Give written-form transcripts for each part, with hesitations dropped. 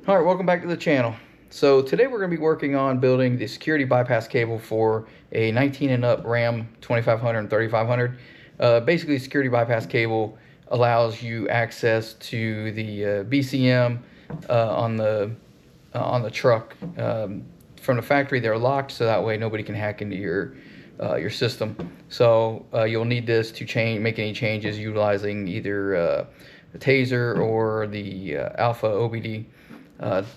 All right, welcome back to the channel. So today we're going to be working on building the security bypass cable for a 19 and up RAM 2500 and 3500. Basically, security bypass cable allows you access to the BCM on the truck. From the factory, they're locked, so that way nobody can hack into your system. So you'll need this to make any changes utilizing either the Tazer or the AlfaOBD.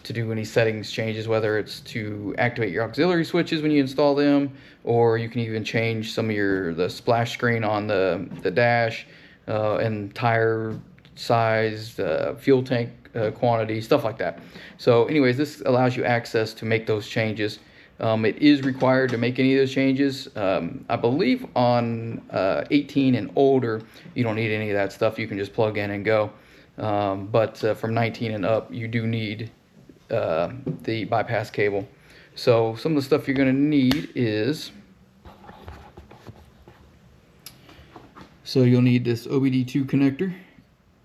To do any settings changes, whether it's to activate your auxiliary switches when you install them, or you can even change some of the splash screen on the dash, and tire size, fuel tank quantity, stuff like that. So anyways, this allows you access to make those changes. It is required to make any of those changes. I believe on 18 and older, you don't need any of that stuff. You can just plug in and go. But from 19 and up, you do need the bypass cable. So some of the stuff you're going to need is, so you'll need this OBD2 connector.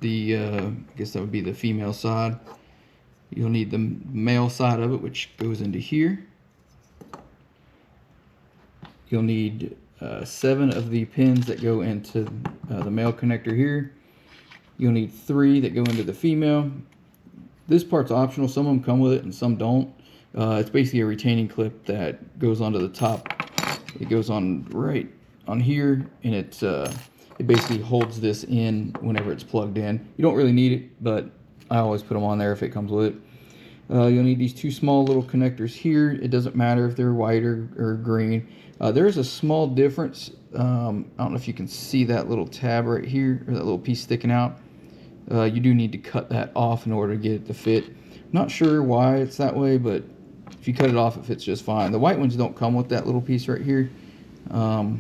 I guess that would be the female side. You'll need the male side of it, which goes into here. You'll need 7 of the pins that go into the male connector here. You'll need 3 that go into the female. This part's optional. Some of them come with it and some don't. It's basically a retaining clip that goes onto the top. It goes on right on here, and it basically holds this in whenever it's plugged in. You don't really need it, but I always put them on there if it comes with it. You'll need these 2 small little connectors here. It doesn't matter if they're white or green. There is a small difference. I don't know if you can see that little tab right here, or that little piece sticking out. You do need to cut that off in order to get it to fit. Not sure why it's that way, but if you cut it off, it fits just fine. The white ones don't come with that little piece right here. Either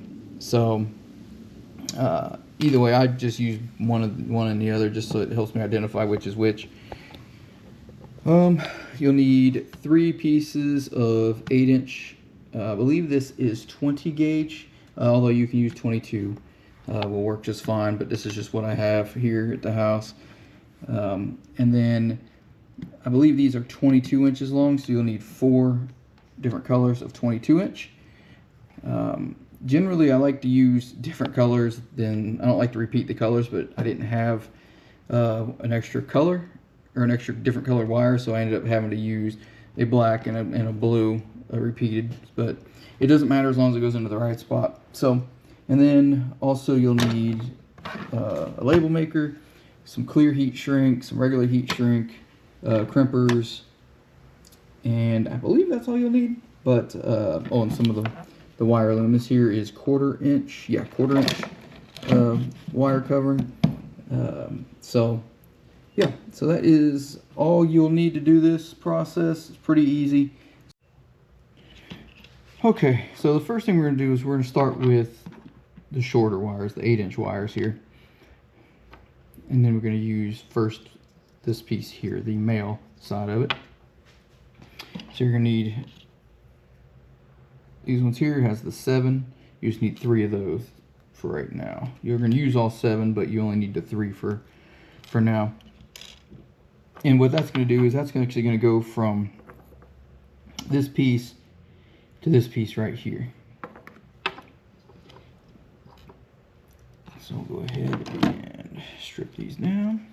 way, I just use one and the other just so it helps me identify which is which. You'll need 3 pieces of 8-inch. I believe this is 20 gauge, although you can use 22. Will work just fine, but this is just what I have here at the house. And then I believe these are 22 inches long, so you'll need 4 different colors of 22 inch. Generally, I like to use different colors. I don't like to repeat the colors, but I didn't have an extra color or an extra different colored wire, so I ended up having to use a black and a blue repeated, but it doesn't matter as long as it goes into the right spot. So, and then also you'll need a label maker, some clear heat shrink, some regular heat shrink, crimpers, and I believe that's all you'll need. But oh, and some of the wire loom. This here is quarter inch wire covering. So yeah, so that is all you'll need to do this process. It's pretty easy. Okay, so the first thing we're going to do is we're going to start with the shorter wires, the 8-inch wires here. And then we're going to use first this piece here, the male side of it. So you're going to need these ones here. It has the 7. You just need 3 of those for right now. You're going to use all 7, but you only need the 3 for now. And what that's going to do is that's actually going to go from this piece to this piece right here. So we'll go ahead and strip these down.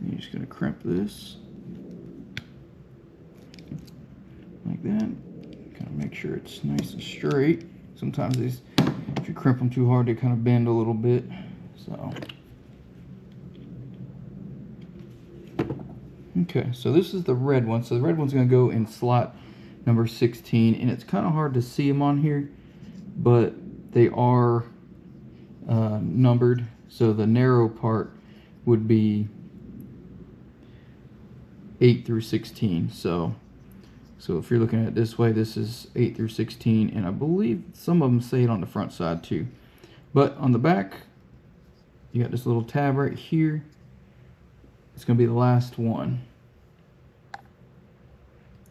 You're just going to crimp this like that. Kind of make sure it's nice and straight. Sometimes these, if you crimp them too hard, they kind of bend a little bit. So, okay, so this is the red one. So the red one's going to go in slot number 16, and it's kind of hard to see them on here, but they are numbered. So the narrow part would be 8 through 16. So if you're looking at it this way, this is 8 through 16, and I believe some of them say it on the front side too. But on the back, you got this little tab right here. It's going to be the last one.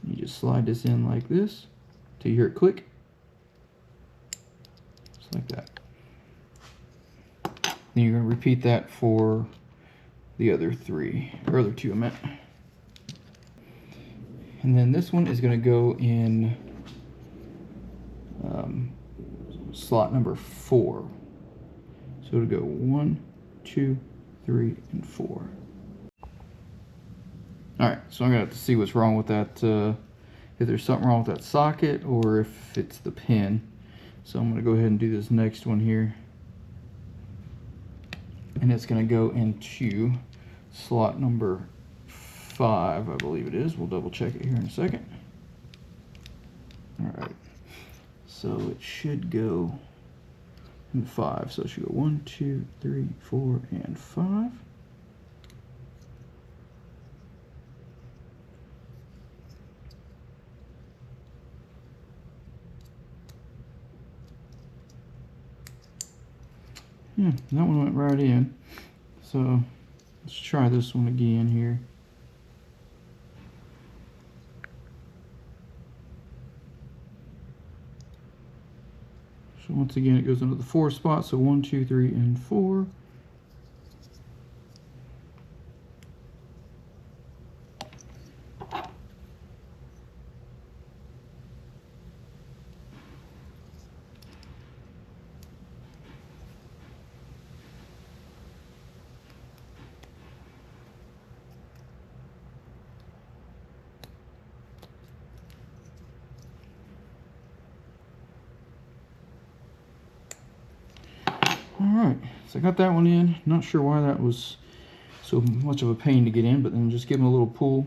You just slide this in like this till you hear it click. Just like that. Then you're going to repeat that for the other two, I meant. And then this one is going to go in slot number 4. So it'll go 1, 2, 3, and 4. Alright, so I'm going to have to see what's wrong with that, if there's something wrong with that socket or if it's the pin. So I'm going to go ahead and do this next one here. And it's going to go into slot number 5, I believe it is. We'll double check it here in a second. Alright, so it should go in 5. So it should go 1, 2, 3, 4, and 5. Yeah, that one went right in. So let's try this one again here. So once again, it goes into the 4 spot. So 1, 2, 3, and 4. Alright, so I got that one in. Not sure why that was so much of a pain to get in, but then just give them a little pull.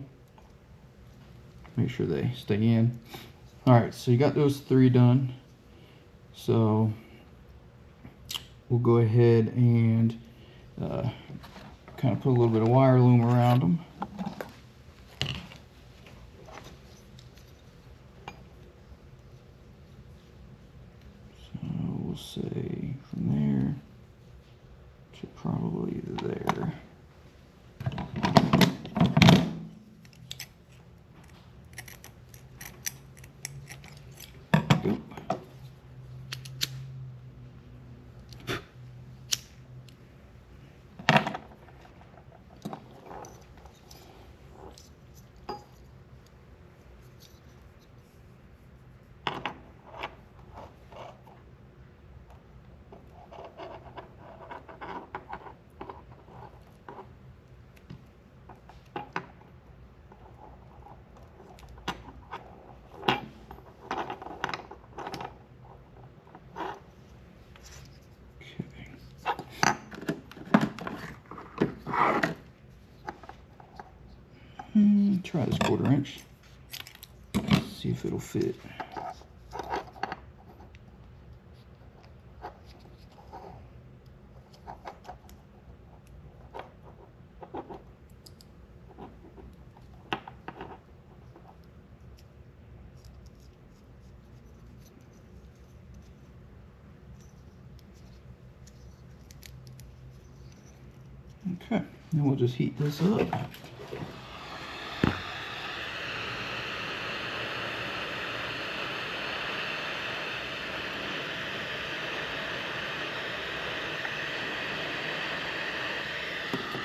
Make sure they stay in. Alright, so you got those 3 done. So we'll go ahead and kind of put a little bit of wire loom around them. So we'll say from there to probably there. Try this 1/4 inch. See if it'll fit. Okay, then we'll just heat this up.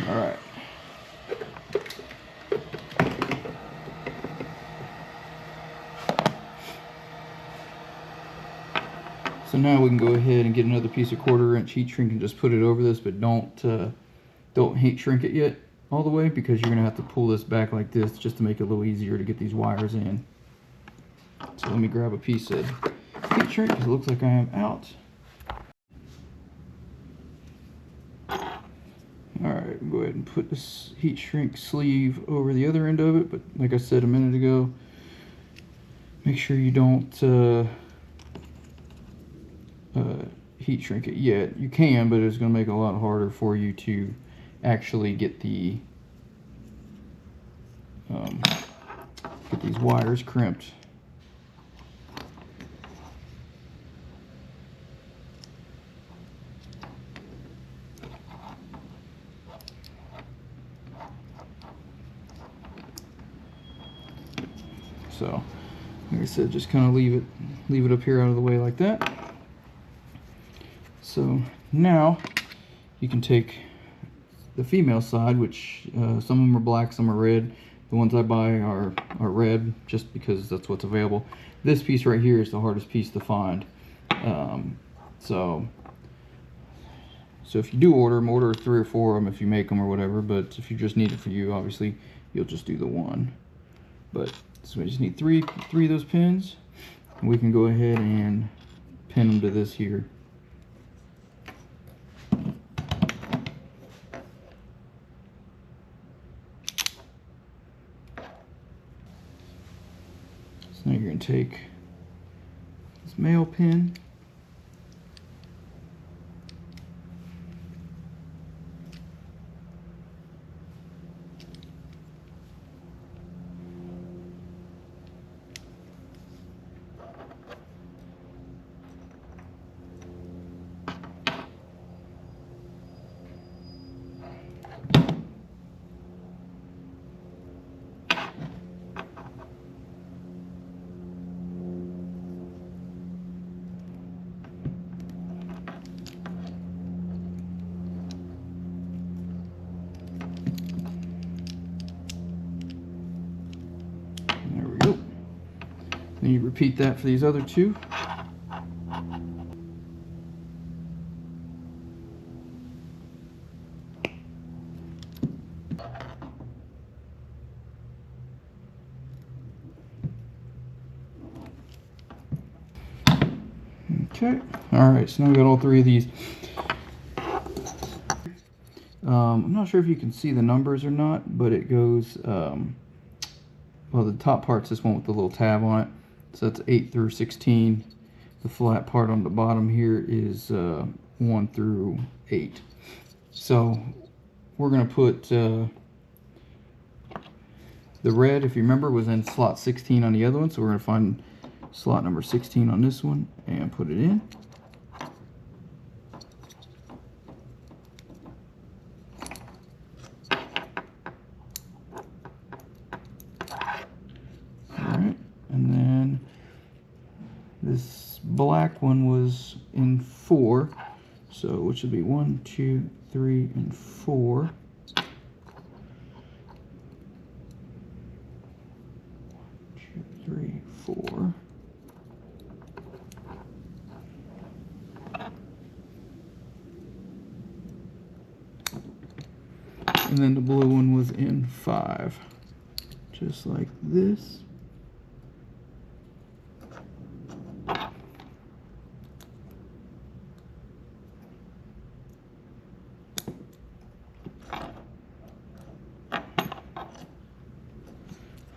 All right. So now we can go ahead and get another piece of 1/4 inch heat shrink and just put it over this, but don't heat shrink it yet all the way, because you're gonna have to pull this back like this just to make it a little easier to get these wires in. So let me grab a piece of heat shrink because it looks like I am out. Alright, go ahead and put this heat shrink sleeve over the other end of it, but like I said a minute ago, Make sure you don't heat shrink it yet. You can, but it's going to make it a lot harder for you to actually get these wires crimped. So, like I said, just kind of leave it up here out of the way like that. So now you can take the female side, which some of them are black, some are red. The ones I buy are red, just because that's what's available. This piece right here is the hardest piece to find. So if you do order them, order 3 or 4 of them if you make them or whatever. But if you just need it for you, obviously you'll just do the one. But so we just need three of those pins, and we can go ahead and pin them to this here. So now you're going to take this male pin, and you repeat that for these other 2. Okay, alright, so now we got all 3 of these. I'm not sure if you can see the numbers or not, but it goes, well, the top part's this one with the little tab on it. So that's 8 through 16. The flat part on the bottom here is 1 through 8. So we're going to put the red, if you remember, was in slot 16 on the other one. So we're going to find slot number 16 on this one and put it in. Alright, and then this black one was in 4, so which would be 1, 2, 3, and 4. 1, 2, 3, 4. And then the blue one was in 5, just like this.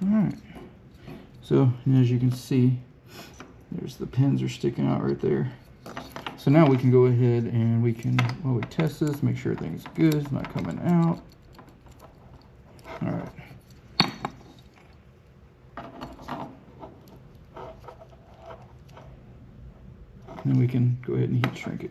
Alright, so as you can see, there's the pins are sticking out right there. So now we can go ahead and we can, while we test this, make sure everything's good, it's not coming out. Alright. Then we can go ahead and heat shrink it.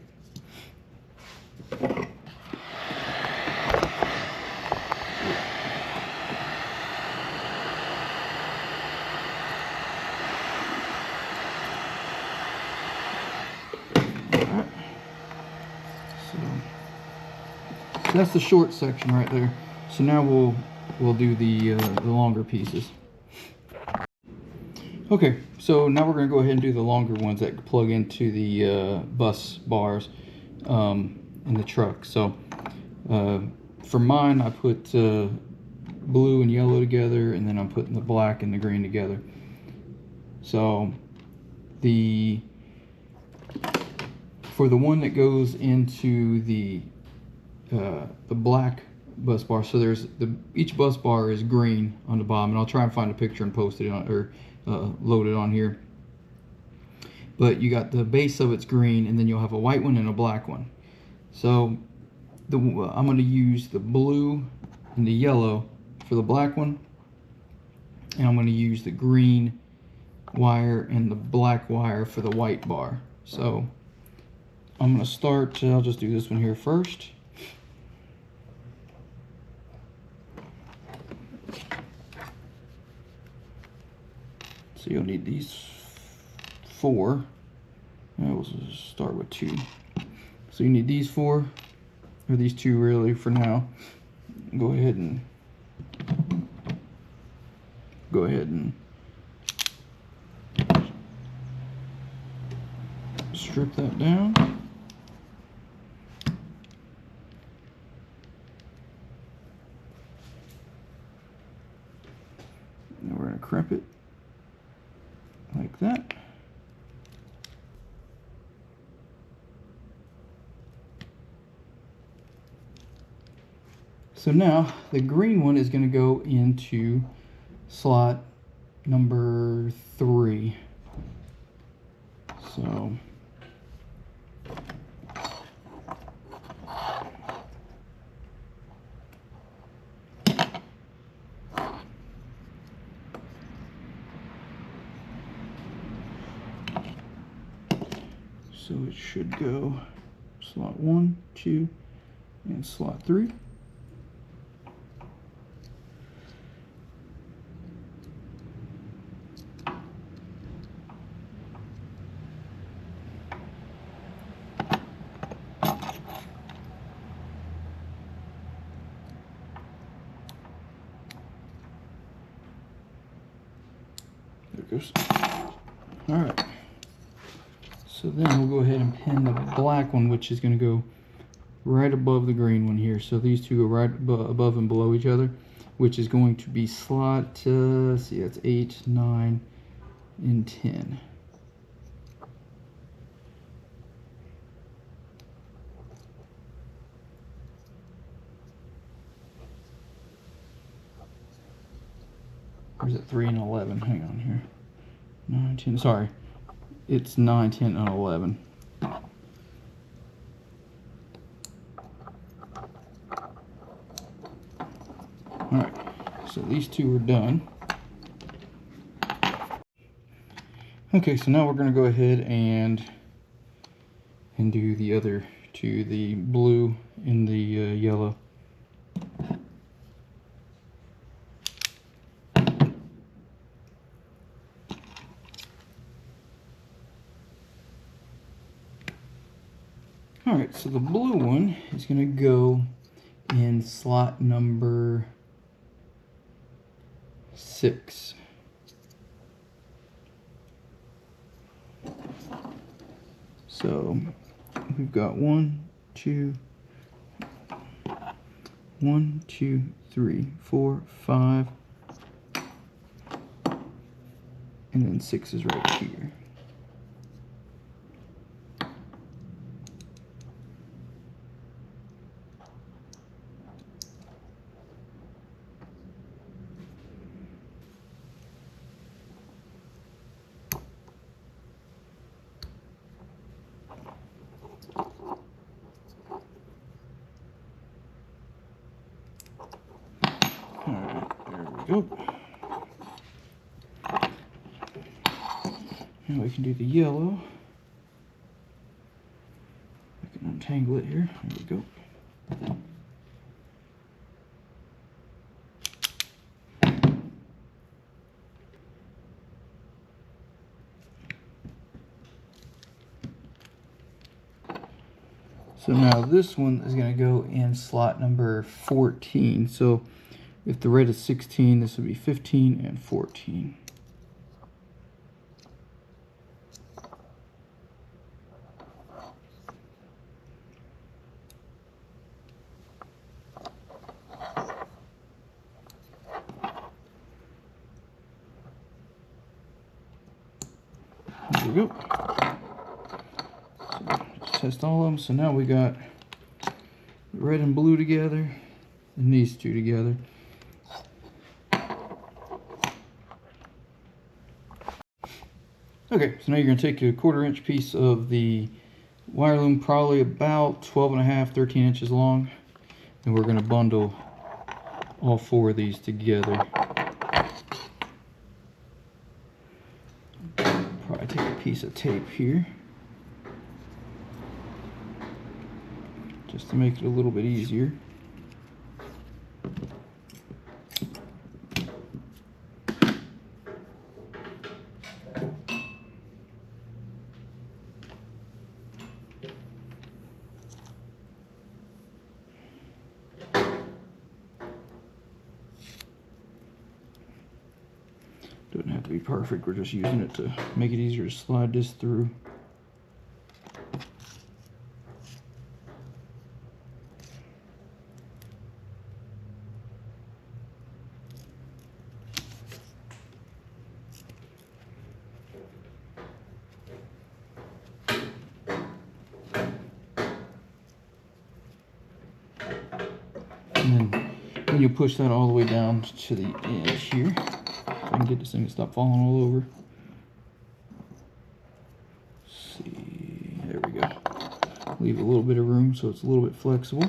So that's the short section right there. So now we'll do the longer pieces. Okay, so now we're going to go ahead and do the longer ones that plug into the bus bars in the truck. So for mine, I put blue and yellow together, and then I'm putting the black and the green together. So for the one that goes into the black bus bar, so there's each bus bar is green on the bottom, and I'll try and find a picture and post it on, or loaded on here. But you got the base of it's green, and then you'll have a white one and a black one. So I'm going to use the blue and the yellow for the black one, and I'm going to use the green wire and the black wire for the white bar. So I'm going to start, I'll just do this one here first. So you'll need these 4. We'll just start with 2. So you need these 4, or these 2 really for now. Go ahead and strip that down. Now we're going to crimp it like that. So now the green one is going to go into slot number 3. So it should go slot 1, 2, and slot 3. There it goes. All right. So then we'll go ahead and pin the black one, which is going to go right above the green one here. So these two go right above and below each other, which is going to be slot, see, that's 8, 9, and 10. Or is it 3 and 11? Hang on here. 9, 10, sorry. It's 9, 10, and 11. Alright, so these 2 are done. Okay, so now we're going to go ahead and do the other 2, the blue and the yellow. Alright, so the blue one is going to go in slot number 6. So we've got 1, 2, 3, 4, 5, and then 6 is right here. Alright, there we go. Now we can do the yellow. I can untangle it here. There we go. So now this one is going to go in slot number 14. So if the red is 16, this would be 15 and 14. There we go. So just test all of them. So now we got red and blue together and these 2 together. Okay, so now you're going to take a 1/4 inch piece of the wire loom, probably about 12.5, 13 inches long, and we're going to bundle all 4 of these together. Probably take a piece of tape here just to make it a little bit easier. Doesn't have to be perfect, we're just using it to make it easier to slide this through. And then you push that all the way down to the edge here. If I can get this thing to stop falling all over. Let's see, there we go. Leave a little bit of room so it's a little bit flexible.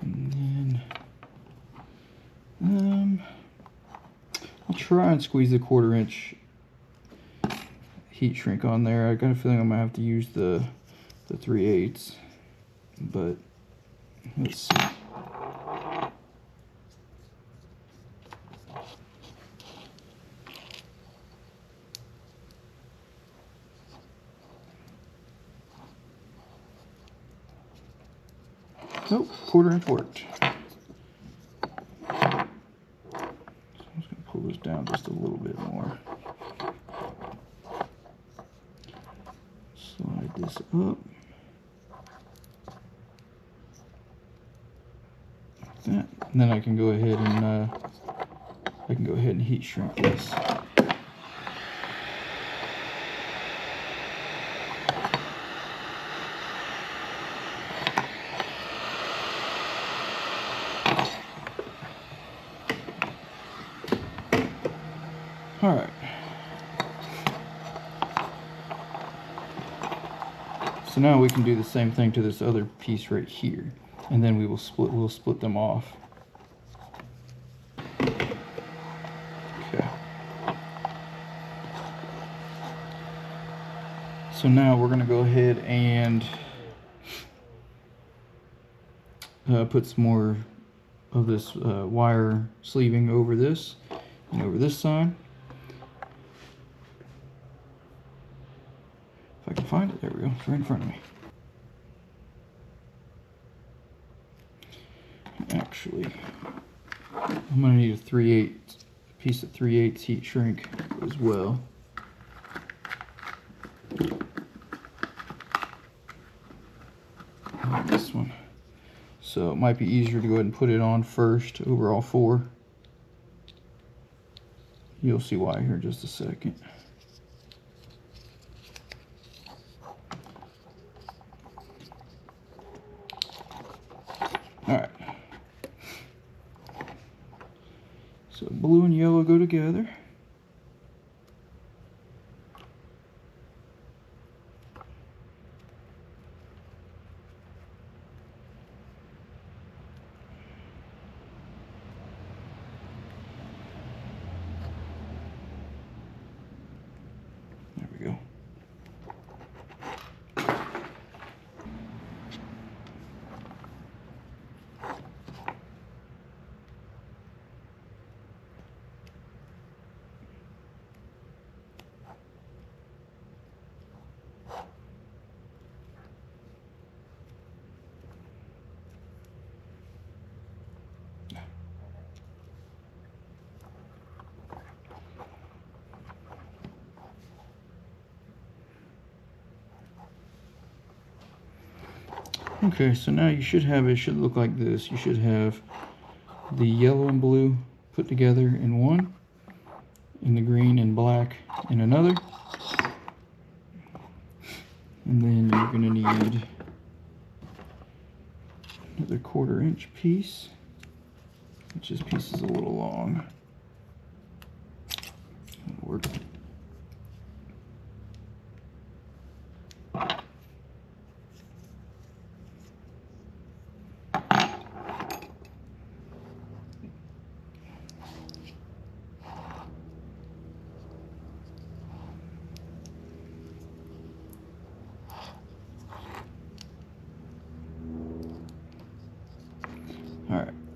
And then I'll try and squeeze the 1/4 inch heat shrink on there. I got a feeling I'm gonna have to use the 3/8, but let's see. Nope, 1/4 inch worked. So I'm just gonna pull this down just a little bit more. Slide this up. Like that. And then I can go ahead and heat shrink this. All right. So now we can do the same thing to this other piece right here, and then we'll split them off. Okay. So now we're going to go ahead and put some more of this wire sleeving over this and over this side. If I can find it, there we go, it's right in front of me. Actually, I'm going to need a 3/8 piece of 3/8 heat shrink as well. Like this one. So it might be easier to go ahead and put it on first over all 4. You'll see why here in just a second. Alright. So blue and yellow go together. There we go. Okay, so now you should have, it should look like this. You should have the yellow and blue put together in one, and the green and black in another. And then you're going to need another 1/4 inch piece, which this piece is a little long.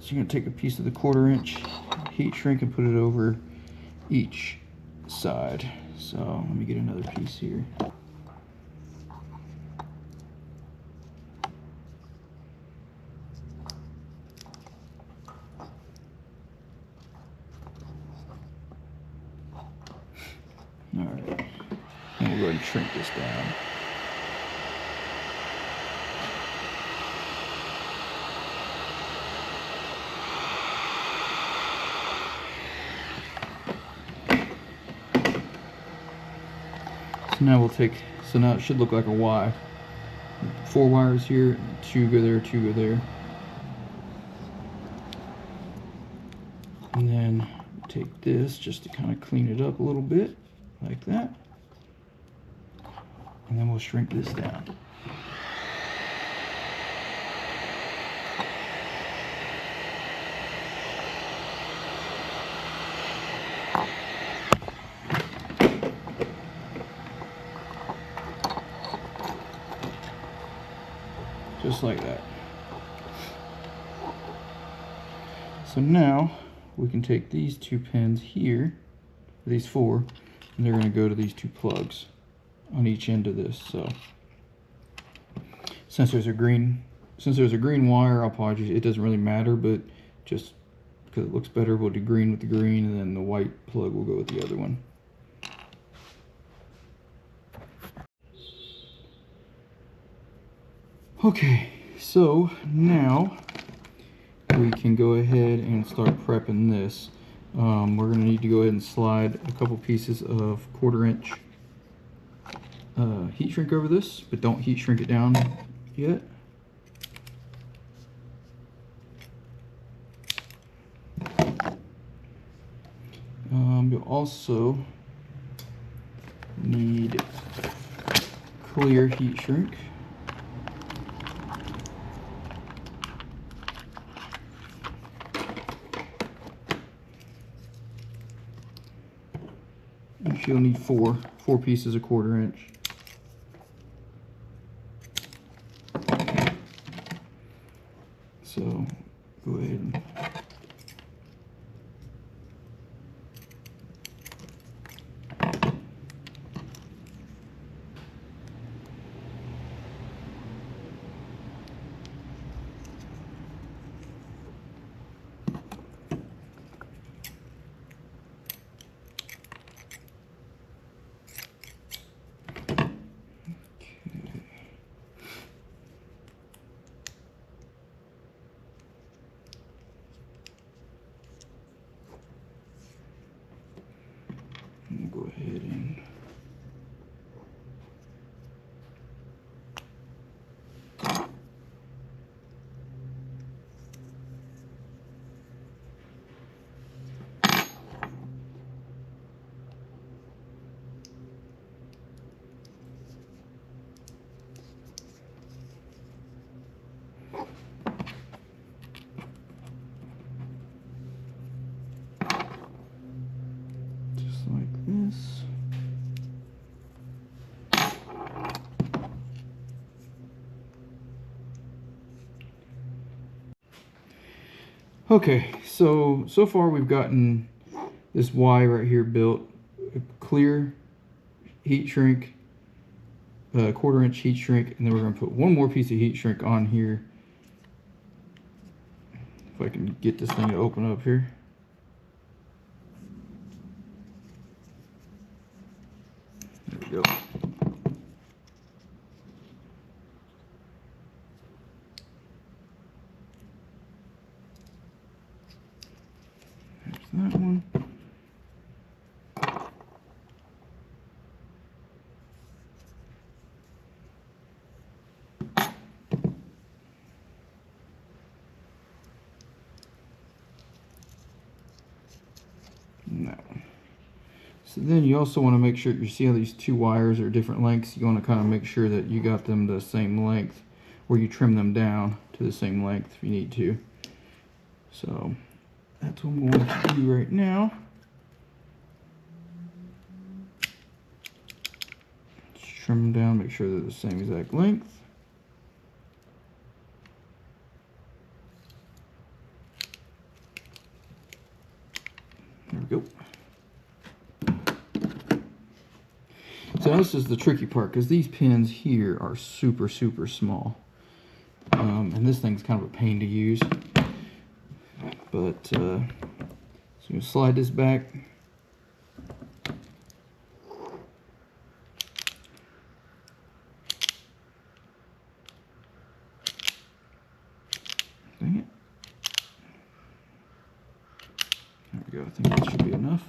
So you're going to take a piece of the 1/4 inch heat shrink and put it over each side. So let me get another piece here. Alright, and we'll go ahead and shrink this down. So now we'll take, so now it should look like a Y. 4 wires here, 2 go there, 2 go there. And then take this just to kind of clean it up a little bit, like that. And then we'll shrink this down. Just like that. So now we can take these 2 pins here, these 4, and they're going to go to these 2 plugs on each end of this. So since there's a green wire, I'll apologize, it doesn't really matter, but just because it looks better, we'll do green with the green, and then the white plug will go with the other one. Okay, so now we can go ahead and start prepping this. We're going to need to go ahead and slide a couple pieces of 1/4 inch heat shrink over this, but don't heat shrink it down yet. You'll also need clear heat shrink. You'll need four pieces of 1/4 inch. So go ahead and go ahead and just like this. Okay, so far we've gotten this Y right here built, a clear heat shrink, 1/4 inch heat shrink, and then we're going to put one more piece of heat shrink on here. If I can get this thing to open up here. There we go. There's that one. And that one. So then you also want to make sure, you see how these 2 wires are different lengths, you want to kind of make sure that you got them the same length, or you trim them down to the same length if you need to. So that's what I'm going to do right now. Just trim them down, make sure they're the same exact length. So this is the tricky part, because these pins here are super small, and this thing's kind of a pain to use. But so you slide this back. Dang it. There we go. I think that should be enough.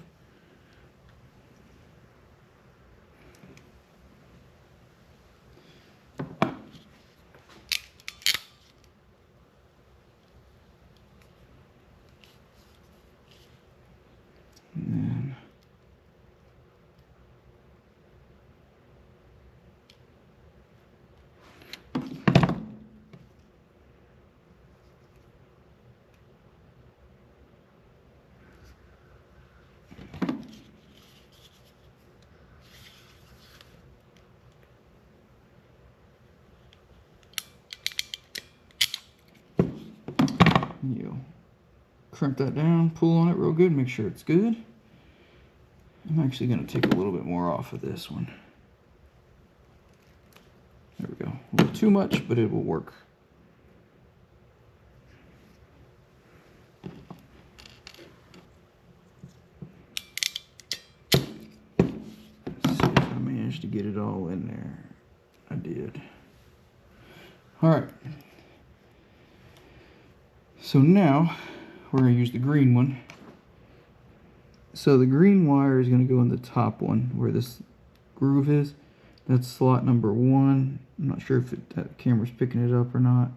And then you crimp that down, pull on it real good, make sure it's good. I'm actually going to take a little bit more off of this one. There we go. A little too much, but it will work. Let's see if I managed to get it all in there. I did. All right. So now we're going to use the green one. So the green wire is going to go in the top one where this groove is. That's slot number 1. I'm not sure if that camera's picking it up or not.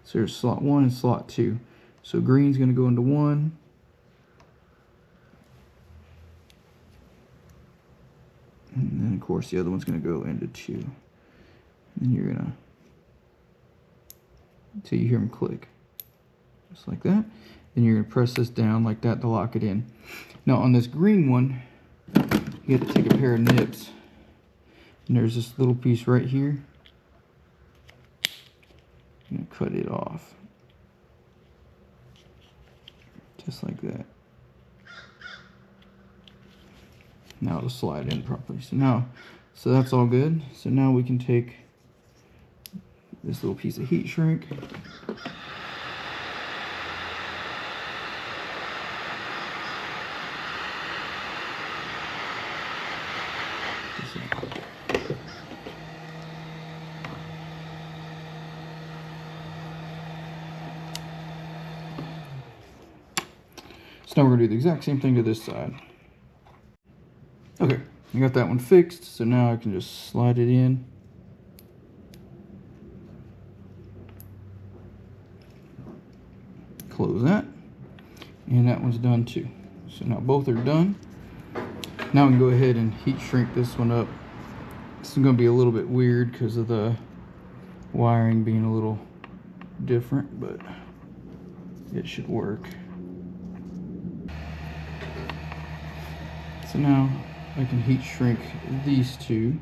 So there's slot 1 and slot 2. So green's going to go into 1. And then of course the other one's going to go into 2. And then you're going to, until you hear them click. Just like that. Then you're going to press this down like that to lock it in. Now on this green one, you have to take a pair of nips. And there's this little piece right here. I'm going to cut it off. Just like that. Now it'll slide in properly. So that's all good. So now we can take this little piece of heat shrink. So now we're going to do the exact same thing to this side. Okay, I got that one fixed, so now I can just slide it in. Close that. And that one's done too. So now both are done. Now we can go ahead and heat shrink this one up. This is going to be a little bit weird because of the wiring being a little different, but it should work. So now I can heat shrink these two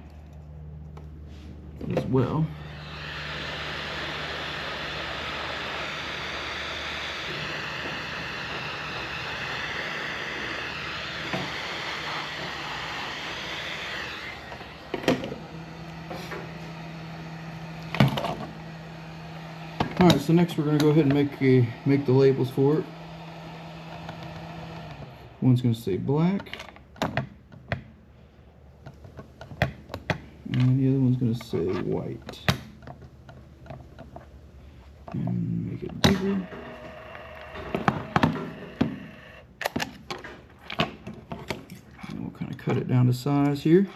as well. Alright, so next we're going to go ahead and make the labels for it. One's going to say black. And the other one's going to say white. And make it bigger. And we'll kind of cut it down to size here.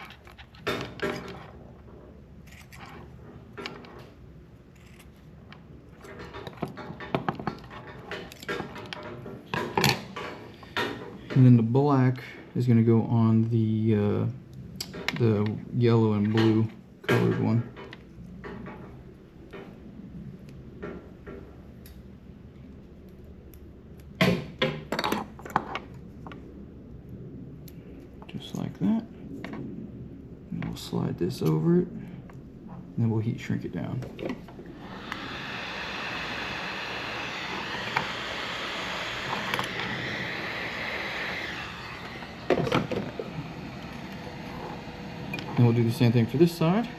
And then the black is going to go on the yellow and blue colored one. Just like that. And we'll slide this over it. And then we'll heat shrink it down. And we'll do the same thing for this side.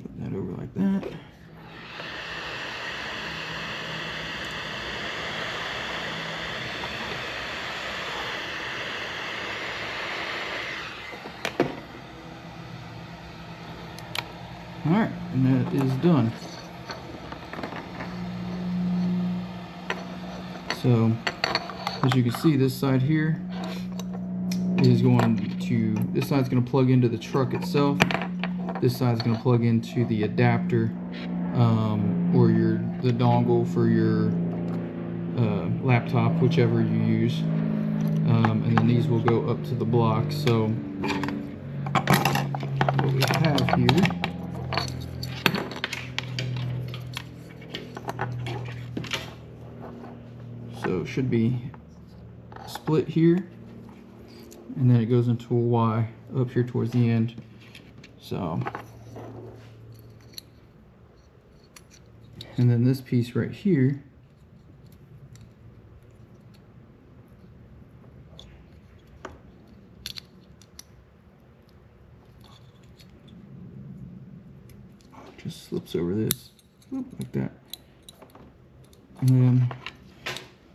Put that over like that. Alright, and that is done. So, as you can see, this side here is going to, this side's going to plug into the truck itself. This side's going to plug into the adapter, or the dongle for your laptop, whichever you use. And then these will go up to the block. So, what we have here, so it should be split here, and then it goes into a Y up here towards the end. So, and then this piece right here just slips over this, like that. And then,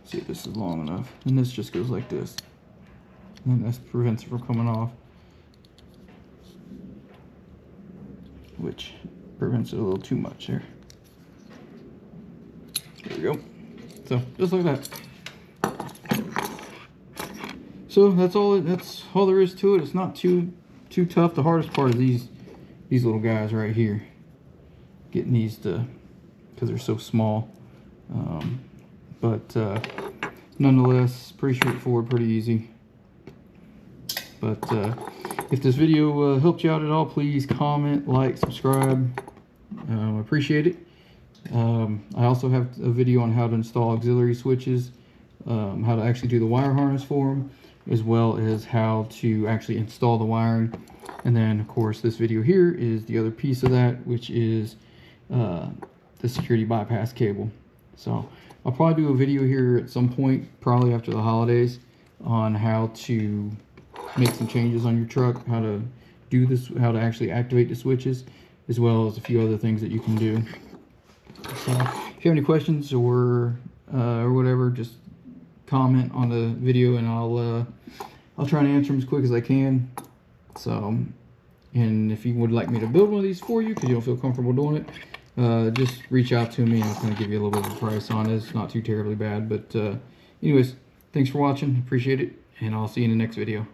see if this is long enough. And this just goes like this. And this prevents it from coming off, which prevents it a little too much there. There we go. So just like that. So that's all there is to it. It's not too tough. The hardest part is these little guys right here. Getting these to, because they're so small. But nonetheless, pretty straightforward, pretty easy. But if this video helped you out at all, please comment, like, subscribe. I appreciate it. I also have a video on how to install auxiliary switches, how to actually do the wire harness for them, as well as how to actually install the wiring. And then, of course, this video here is the other piece of that, which is the security bypass cable. So I'll probably do a video here at some point, probably after the holidays, on how to make some changes on your truck, how to do this, how to actually activate the switches, as well as a few other things that you can do. So if you have any questions or whatever, just comment on the video, and I'll try and answer them as quick as I can. So, and if you would like me to build one of these for you because you don't feel comfortable doing it, just reach out to me and I'll kind of give you a little bit of a price on it. It's not too terribly bad, but anyways, thanks for watching. Appreciate it, and I'll see you in the next video.